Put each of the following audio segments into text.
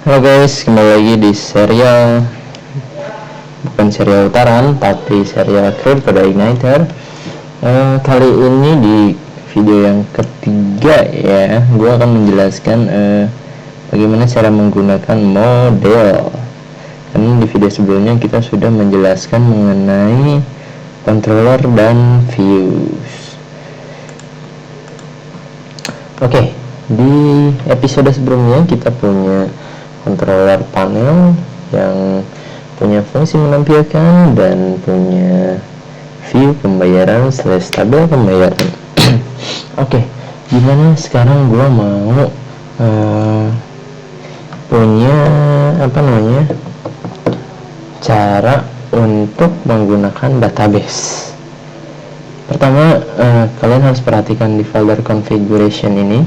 Halo guys, kembali lagi di serial, bukan serial utaran tapi serial Crypto Igniter. Kali ini di video yang ketiga ya, gue akan menjelaskan bagaimana cara menggunakan model. Karena di video sebelumnya kita sudah menjelaskan mengenai controller dan views. Oke, di episode sebelumnya kita punya controller panel yang punya fungsi menampilkan dan punya view pembayaran / tabel pembayaran. Oke, gimana sekarang gua mau punya cara untuk menggunakan database. Pertama, kalian harus perhatikan di folder configuration ini.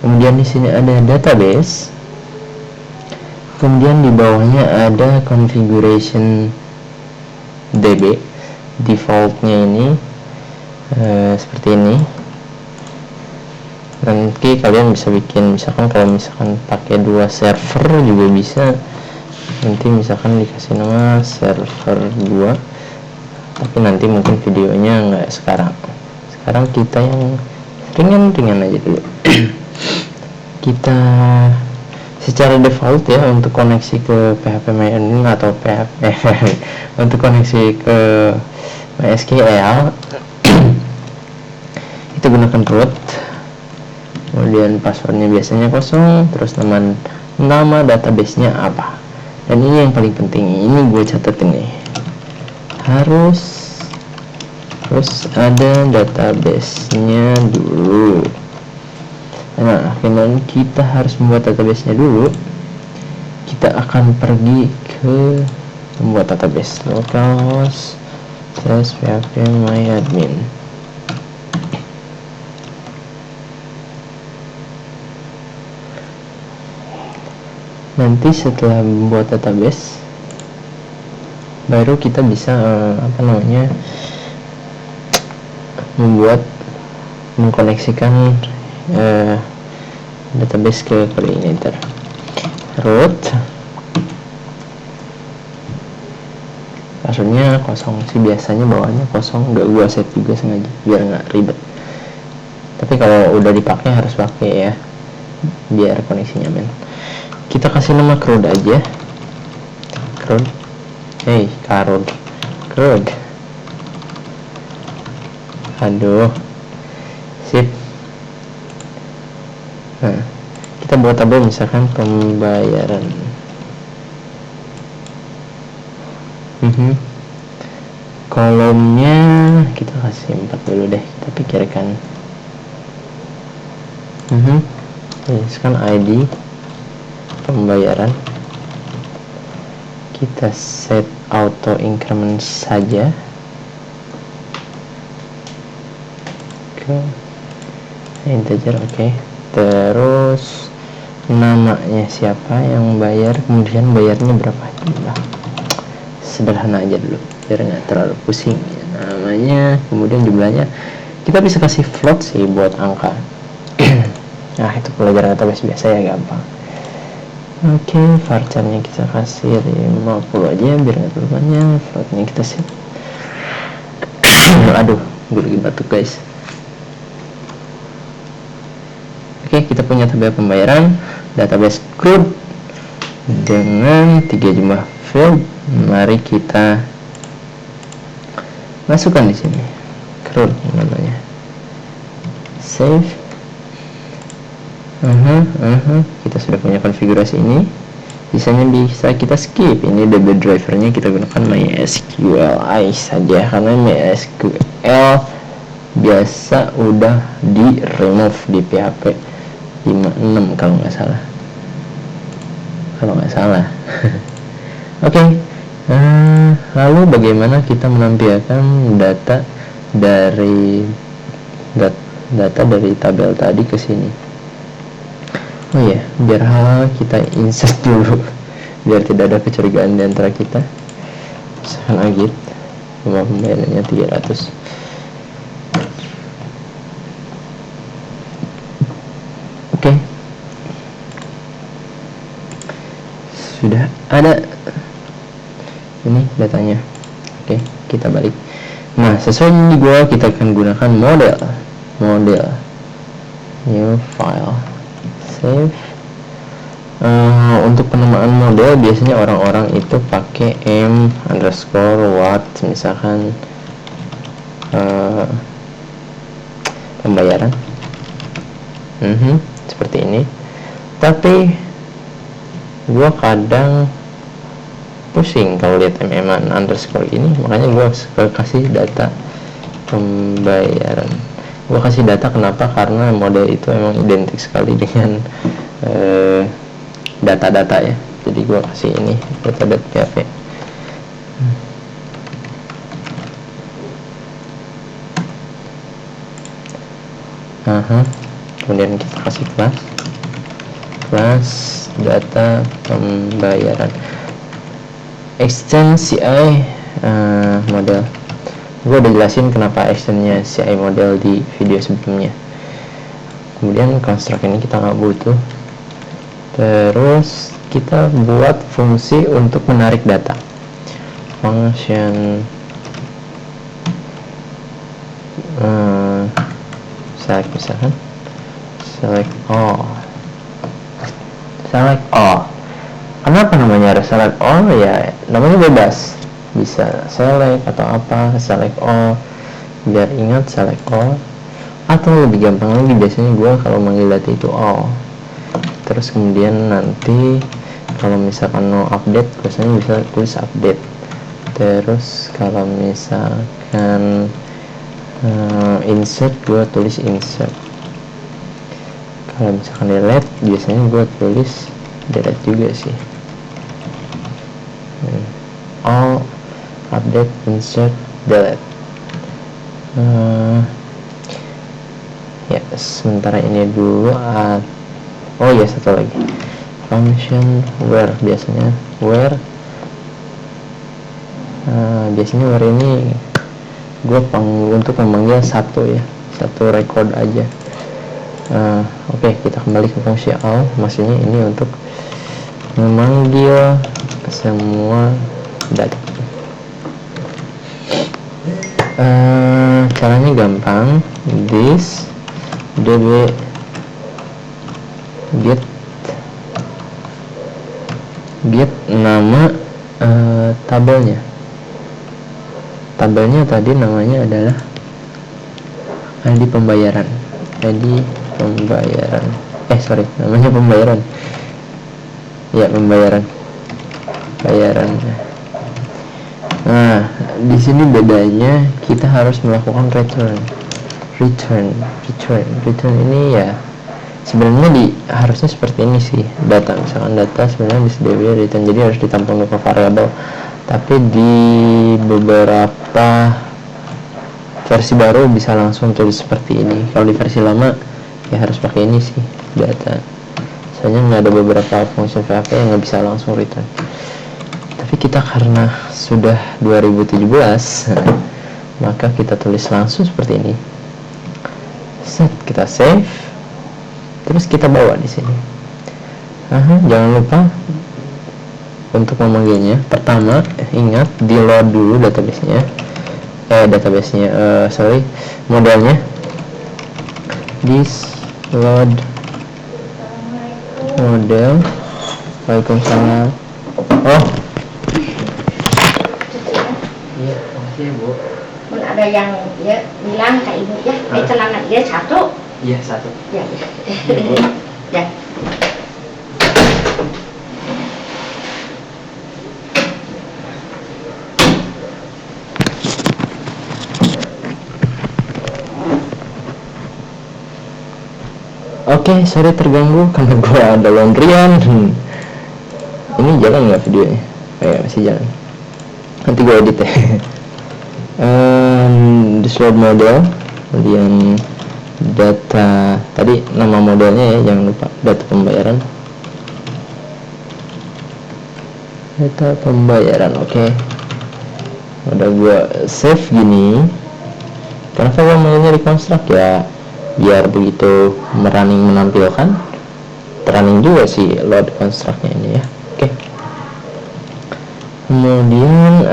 Kemudian di sini ada database. Kemudian di bawahnya ada configuration DB. Defaultnya ini seperti ini. Nanti kalian bisa bikin, misalkan kalau misalkan pakai 2 server juga bisa. Nanti misalkan dikasih nama server 2, tapi nanti mungkin videonya nggak sekarang. Sekarang kita yang ringan-ringan aja dulu. Kita secara default ya, untuk koneksi ke PHP MyAdmin atau PHP untuk koneksi ke MySQL itu gunakan root, kemudian passwordnya biasanya kosong, terus nama database-nya apa. Dan ini yang paling penting, ini gue catetin nih, harus ada database-nya dulu. Nah, kemudian kita harus membuat database-nya dulu. Kita akan pergi ke membuat database, localhost /php myadmin. Nanti setelah membuat database, baru kita bisa mengkoneksikan database ke coordinator. Root passwordnya kosong sih, biasanya bawahnya kosong, nggak gua set juga sengaja biar nggak ribet, tapi kalau udah dipakai harus pakai ya biar koneksinya aman. Kita kasih nama crud aja, crud. Aduh, sip. Nah, kita buat tabel misalkan pembayaran. Kolomnya kita kasih 4 dulu deh, kita pikirkan. Sekarang ID pembayaran kita set auto increment saja ke integer. Oke. Terus namanya siapa yang bayar, kemudian bayarnya berapa jumlah. Sederhana aja dulu biar nggak terlalu pusing ya. Namanya, kemudian jumlahnya kita bisa kasih float sih buat angka. Nah, itu pelajaran database biasa ya, gampang. Oke, varcharnya kita kasih 50 aja biar nggak terlalu banyak. Floatnya kita set. Aduh, gue lagi batuk guys. Oke, kita punya tabel pembayaran, database CRUD dengan 3 jumlah field. Mari kita masukkan di sini CRUD namanya. Save. Kita sudah punya konfigurasi ini. Sisanya bisa kita skip. Ini DB drivernya kita gunakan MySQLi saja, karena MySQL biasa udah di remove di PHP 56 kalau nggak salah. Oke. Lalu bagaimana kita menampilkan data dari tabel tadi ke sini? Oh ya, biar hal kita insert dulu biar tidak ada kecurigaan di antara kita. Misalkan agit pembayarannya 300. sudah ada ini datanya. Oke, kita balik. Nah, sesuai ini kita akan gunakan model new file, save. Untuk penamaan model biasanya orang-orang itu pakai m_what, misalkan pembayaran seperti ini. Tapi gua kadang pusing kalau lihat mm_, ini, makanya gua kasih data pembayaran. Gua kasih data kenapa? Karena model itu emang identik sekali dengan data-data ya. Jadi gua kasih ini data.php. Kemudian kita kasih class data pembayaran, extend CI model. Gue udah jelasin kenapa extendnya CI model di video sebelumnya. Kemudian construct ini kita nggak butuh. Terus kita buat fungsi untuk menarik data, function select, misalkan select all. Kenapa namanya harus select all? Ya namanya bebas, bisa select atau apa, select all biar ingat select all. Atau lebih gampang lagi, biasanya gue kalau manggil data itu all. Terus kemudian nanti kalau misalkan no update, biasanya bisa tulis update. Terus kalau misalkan insert, gue tulis insert. Kalau misalkan delete, biasanya gue tulis delete juga sih. All, update, insert, delete. Ya, sementara ini dulu. Oh ya, satu lagi, function where. Biasanya where ini gue untuk memanggil satu record aja. Oke, kita kembali ke fungsi all. Maksudnya ini untuk memanggil semua data. Caranya gampang, this db get nama tabelnya tadi namanya adalah ID pembayaran. Namanya pembayaran. Ya, pembayaran. Nah, di sini bedanya kita harus melakukan return ini ya. Sebenarnya harusnya seperti ini sih, misalkan data sebenarnya di db return, jadi harus ditampung ke variabel. Tapi di beberapa versi baru bisa langsung tulis seperti ini. Kalau di versi lama ya harus pakai ini sih, data. Soalnya nggak ada beberapa fungsi PHP yang nggak bisa langsung return. Tapi kita karena sudah 2017, maka kita tulis langsung seperti ini. Kita save. Terus kita bawa di sini. Jangan lupa untuk memanggilnya. Pertama, ingat di load dulu modelnya. This load model. Waalaikumsalam. Iya, makasih ya, Bu. Ada yang bilang ke ibu ya, celana dia satu. Iya, satu. Ya. Ya. Oke, sorry terganggu karena gue ada laundryan. Ini jalan nggak videonya? Masih jalan. Nanti gue edit ya. This load model, kemudian data tadi, nama modelnya ya, jangan lupa data pembayaran. Oke. Udah gue save gini. Kenapa gue mainnya di construct ya? Biar begitu menampilkan running juga sih load construct-nya ini ya. Oke. Kemudian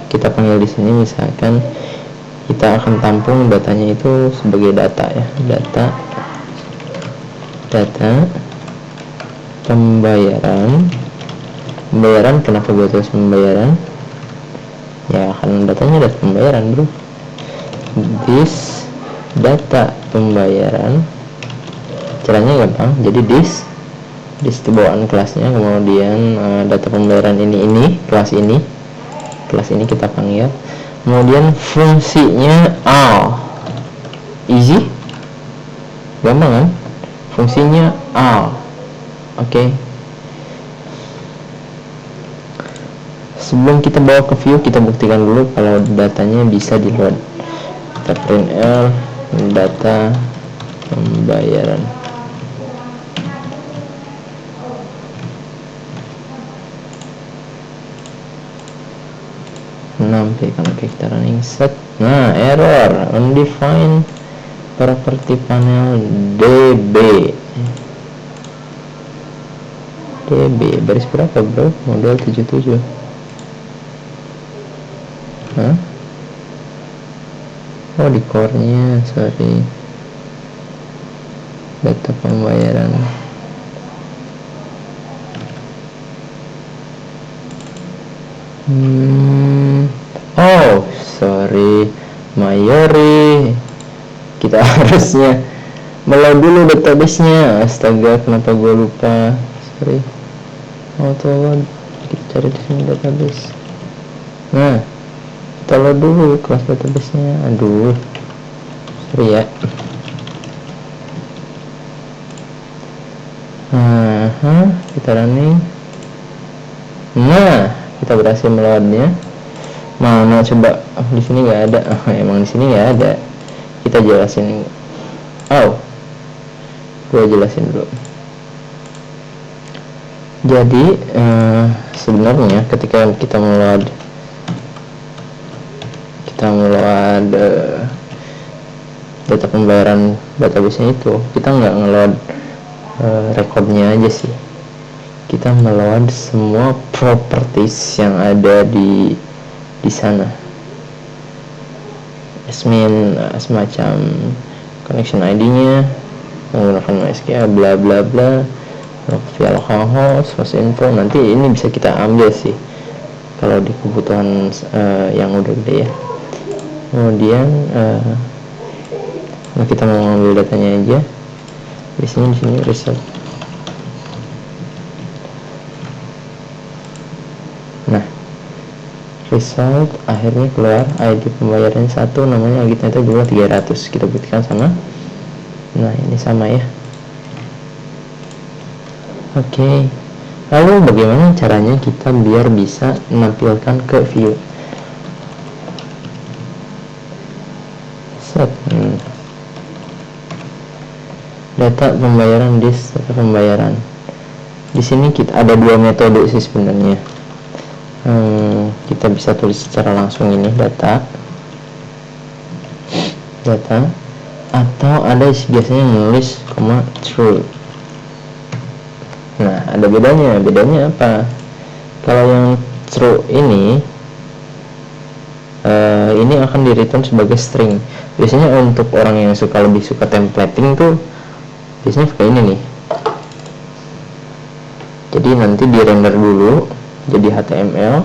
kita panggil di sini, misalkan kita akan tampung datanya itu sebagai data ya, data pembayaran. Kenapa gue tulis pembayaran? Ya karena datanya data pembayaran bro. This data pembayaran, caranya gampang. Jadi this itu bawaan kelasnya, kemudian data pembayaran ini kelas ini kita panggil, kemudian fungsinya all. Easy, gampang kan? Fungsinya all. Oke. Sebelum kita bawa ke view, kita buktikan dulu kalau datanya bisa di load. Kita print L data pembayaran. Kalau kita running set, nah error undefined property panel DB baris berapa bro? Model 77. Oh di core-nya, sorry. Data pembayaran. Oh sorry, Mayori, kita harusnya meload dulu database-nya. Astaga, kenapa gue lupa? Sorry. Auto load, kita cari di sini database. Nah, kita load dulu kelas database-nya. Aduh, sorry ya. Kita running. Nah, kita berhasil meloadnya. Mana coba? Di sini nggak ada. Emang di sini nggak ada. Kita jelasin. Gue jelasin dulu. Jadi sebenarnya ketika kita meload data pembayaran database-nya itu, kita nggak ngeload rekodnya aja sih. Kita meload semua properties yang ada di sana. Semacam connection ID-nya menggunakan MySQL bla bla bla, via localhost, host info. Nanti ini bisa kita ambil sih kalau di kebutuhan yang udah gede ya. Kemudian kita mau ngambil datanya aja. Di sini result. Nah, result akhirnya keluar ID pembayaran 1, namanya kita itu jumlah 300. Kita buktikan sama. Nah, ini sama ya. Oke. Lalu bagaimana caranya kita biar bisa menampilkan ke view? Set. Data pembayaran, data pembayaran. Di sini kita ada dua metode sih sebenarnya. Kita bisa tulis secara langsung ini data, atau ada biasanya nulis true. Nah, ada bedanya apa? Kalau yang true ini akan di return sebagai string. Biasanya untuk orang yang lebih suka templating tuh biasanya pakai ini nih. Jadi nanti di render dulu jadi HTML,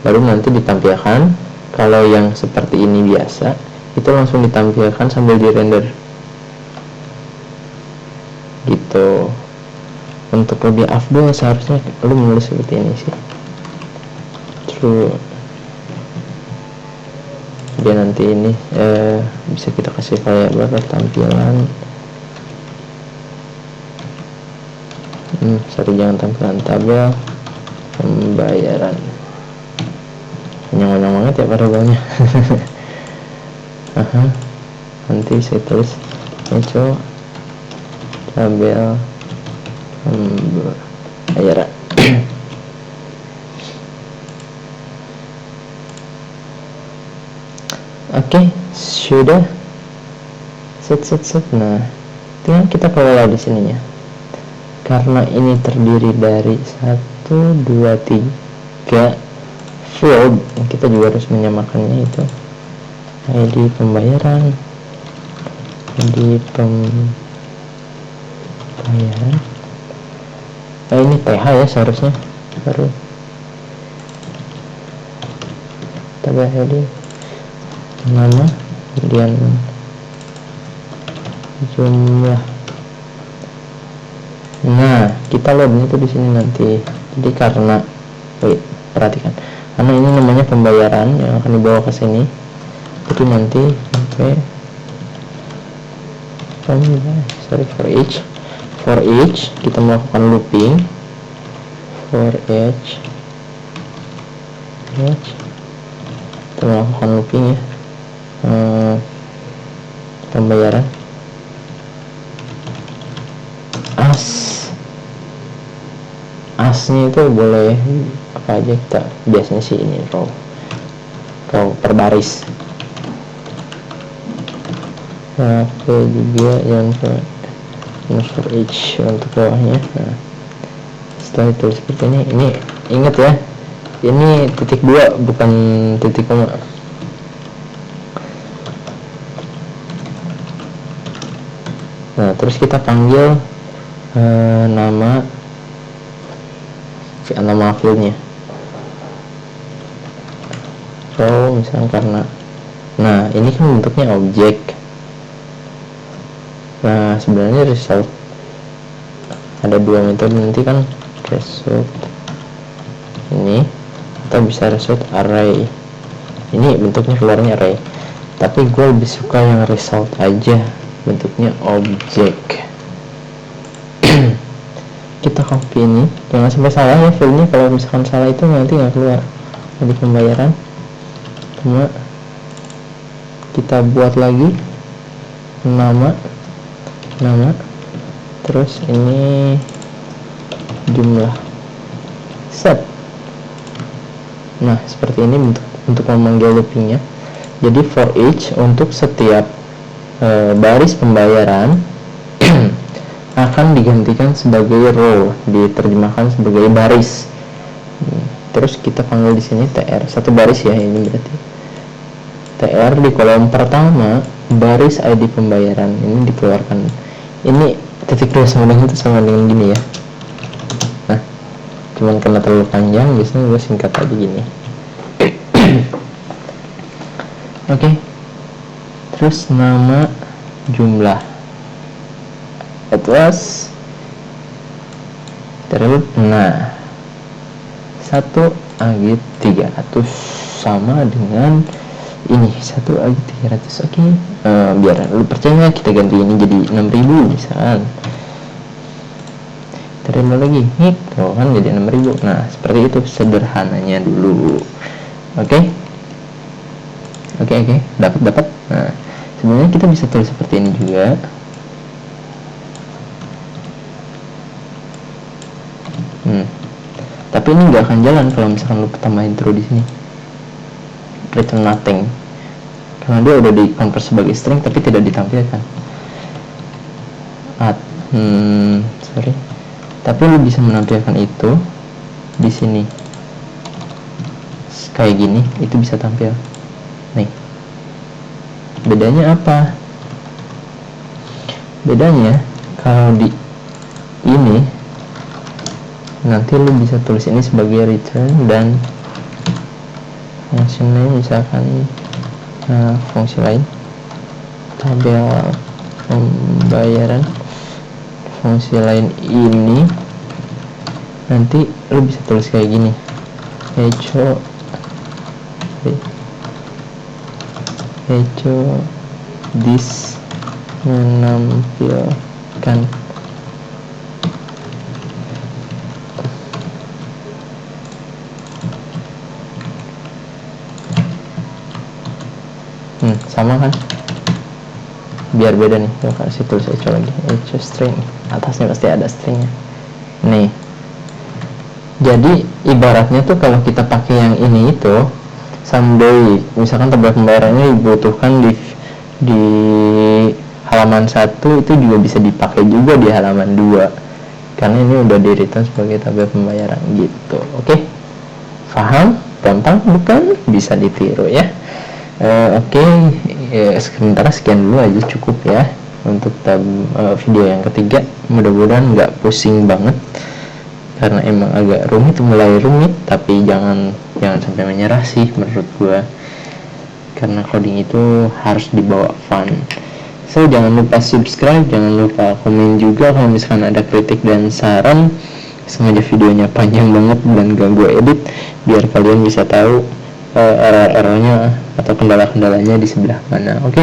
baru nanti ditampilkan. Kalau yang seperti ini biasa, itu langsung ditampilkan sambil di render gitu. Untuk lebih afdol seharusnya lu menulis seperti ini sih, true. Dia nanti ini bisa kita kasih variabel tampilan. Jangan tampilan tabel pembayaran. Panjang banget ya variabelnya. Nanti bisa tulis echo tabel pembayaran. Oke, sudah set. Nah, tinggal kita kelola di sininya. Karena ini terdiri dari 1, 2, 3 field, kita juga harus menyamakannya itu ID pembayaran, ID pembayaran. Ini TH ya seharusnya, baru tambah ID nama, kemudian jumlah. Nah, kita loadnya itu di sini nanti. Jadi karena perhatikan, karena ini namanya pembayaran yang akan dibawa ke sini. Jadi nanti for each kita melakukan looping for each kita melakukan looping ya, pembayaran asnya itu boleh apa aja, kita biasanya sih ini row per baris. Oke, juga yang for each untuk bawahnya. Nah, setelah itu seperti ini ingat ya, ini titik 2 bukan titik koma. Nah, terus kita panggil nama fieldnya. So misalnya karena, nah ini kan bentuknya objek. Nah sebenarnya result ada 2 metode nanti kan, result ini atau bisa result array. Ini bentuknya keluarnya array, tapi gue lebih suka yang result aja, bentuknya objek. Kita copy ini, jangan sampai salah ya fieldnya. Kalau misalkan salah itu nanti nggak keluar. Jadi pembayaran, cuma kita buat lagi nama, terus ini jumlah, set. Nah seperti ini untuk memanggil loopingnya. Jadi for each untuk setiap baris pembayaran akan digantikan sebagai row, diterjemahkan sebagai baris. Terus kita panggil di sini tr, satu baris ya, ini berarti tr di kolom pertama baris ID pembayaran ini dikeluarkan. Ini titik 2 sama dengan gini ya. Nah cuman karena terlalu panjang, biasanya gue singkat aja gini. Oke. Terus nama, jumlah, address, terus nah 1 AG 300 sama dengan ini 1 AG 300. Oke, biar lu percaya kita ganti ini jadi 6.000 misalkan. Terima lagi nih, tuh kan jadi 6.000. Nah seperti itu sederhananya dulu. Oke, dapat. Nah sebenarnya kita bisa tulis seperti ini juga. Tapi ini nggak akan jalan kalau misalkan lu tambahin terus di sini return nothing, karena dia udah di convert sebagai string tapi tidak ditampilkan. Tapi lu bisa menampilkan itu di sini kayak gini, itu bisa tampil. Nih bedanya apa? Bedanya kalau di ini nanti lu bisa tulis ini sebagai return dan fungsi lain, misalkan fungsi lain tabel pembayaran, fungsi lain ini nanti lu bisa tulis kayak gini, echo this menampilkan sama kan, biar beda nih. Gue kasih tulis echo lagi, echo string, atasnya pasti ada stringnya nih. Jadi ibaratnya tuh kalau kita pakai yang ini itu someday misalkan tabel pembayarannya dibutuhkan di halaman 1, itu juga bisa dipakai juga di halaman 2 karena ini udah di return sebagai tabel pembayaran gitu. Oke, paham? gampang bukan? Bisa ditiru ya. Oke, sementara sekian dulu aja cukup ya untuk video yang ketiga. Mudah-mudahan nggak pusing banget, karena emang agak rumit, mulai rumit, tapi jangan sampai menyerah sih menurut gua, karena coding itu harus dibawa fun. So jangan lupa subscribe, jangan lupa komen juga kalau misalkan ada kritik dan saran. Sengaja videonya panjang banget dan gak gue edit biar kalian bisa tahu error-errornya atau kendala-kendalanya di sebelah mana. Oke,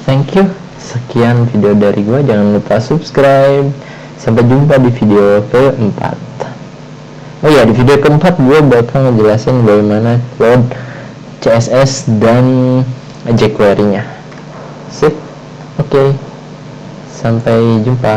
thank you. Sekian video dari gue, jangan lupa subscribe. Sampai jumpa di video keempat. Oh ya, di video keempat gue bakal ngejelasin bagaimana load CSS dan jQuery-nya. Sip. Oke, sampai jumpa.